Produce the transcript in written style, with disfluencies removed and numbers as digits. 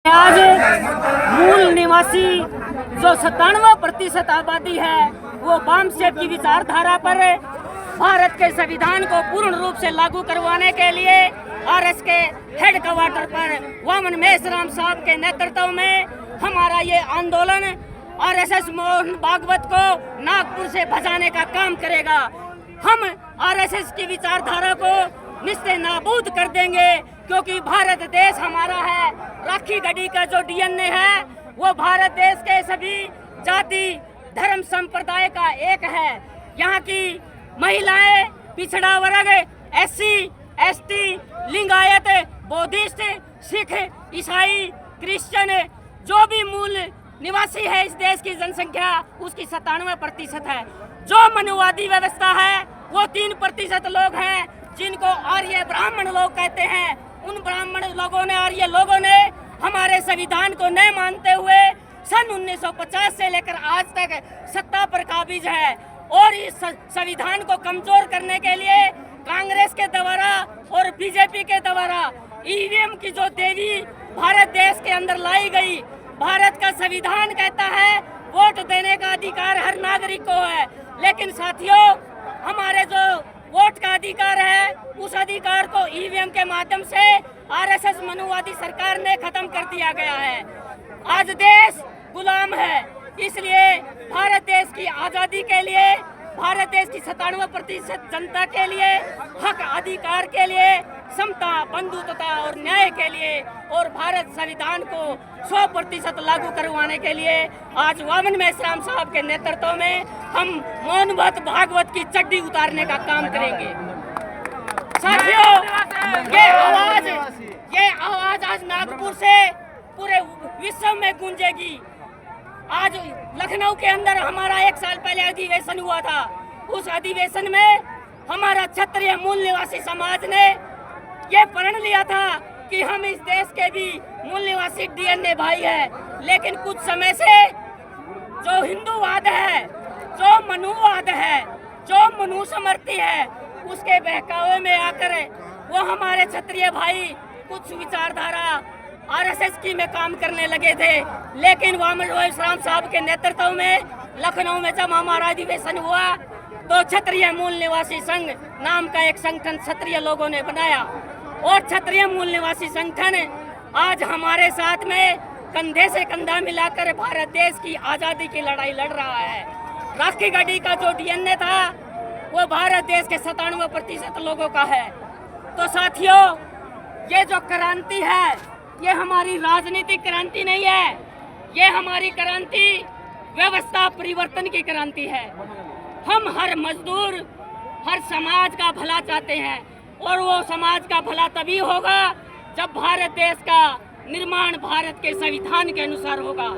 आज मूल निवासी जो 97% आबादी है वो वामसेप की विचारधारा पर भारत के संविधान को पूर्ण रूप से लागू करवाने के लिए आरएस के हेड क्वार्टर पर वामन मेश्राम साहब के नेतृत्व में हमारा ये आंदोलन आरएसएस मोहन भागवत को नागपुर से भजाने का काम करेगा। हम आरएसएस की विचारधारा को निश्चय नाबूद कर देंगे, क्योंकि भारत देश हमारा है। राखी गढ़ी का जो डीएनए है वो भारत देश के सभी जाति धर्म संप्रदाय का एक है। यहाँ की महिलाएं, पिछड़ा वर्ग, SC, ST, Lingayat, Buddhist, Sikh, ईसाई, क्रिश्चियन, जो भी मूल निवासी है इस देश की जनसंख्या उसकी 97% है। जो मनुवादी व्यवस्था है वो 3% लोग हैं, जिनको आर्य ब्राह्मण लोग कहते हैं। उन ब्राह्मण लोगों ने, आर्य लोगों ने हमारे संविधान को न मानते हुए सन 1950 से लेकर आज तक सत्ता पर काबिज है, और इस संविधान को कमजोर करने के लिए कांग्रेस के द्वारा और बीजेपी के द्वारा ईवीएम की जो देवी भारत देश के अंदर लाई गई। भारत का संविधान कहता है वोट देने का अधिकार हर नागरिक को है, लेकिन साथियों हमारे जो वोट का अधिकार है उस अधिकार को ईवीएम के माध्यम से आरएसएस मनुवादी सरकार ने खत्म कर दिया गया है। आज देश गुलाम है, इसलिए भारत देश की आजादी के लिए, भारत देश की 97% जनता के लिए, हक अधिकार के लिए, समता, बंधुत्वता और न्याय के लिए और भारत संविधान को 100% लागू करवाने के लिए आज वामन मेश्राम साहब के नेतृत्व में हम मोहन भागवत की चड्डी उतारने का काम करेंगे। साथियों, ये आवाज आज नागपुर से पूरे विश्व में गूंजेगी। आज लखनऊ के अंदर हमारा 1 साल पहले अधिवेशन हुआ था। उस अधिवेशन में हमारा क्षत्रिय मूल निवासी समाज ने ये प्रण लिया था कि हम इस देश के भी मूल निवासी डीएनए भाई है, लेकिन कुछ समय से जो हिंदूवाद है, जो मनुवाद है, जो मनुस्मृति है, उसके बहकावे में आकर वो हमारे क्षत्रिय भाई कुछ विचारधारा आरएसएस की में काम करने लगे थे। लेकिन वामन मेश्राम साहब के नेतृत्व में लखनऊ में जब हमारा अधिवेशन हुआ तो क्षत्रिय मूल निवासी संघ नाम का एक संगठन क्षत्रिय लोगों ने बनाया, और क्षत्रिय मूल निवासी संगठन आज हमारे साथ में कंधे से कंधा मिलाकर भारत देश की आजादी की लड़ाई लड़ रहा है। राखी गढ़ी का जो डीएनए था वो भारत देश के 97% लोगों का है। तो साथियों, ये जो क्रांति है ये हमारी राजनीतिक क्रांति नहीं है, ये हमारी क्रांति व्यवस्था परिवर्तन की क्रांति है। हम हर मजदूर, हर समाज का भला चाहते हैं, और वो समाज का भला तभी होगा जब भारत देश का निर्माण भारत के संविधान के अनुसार होगा।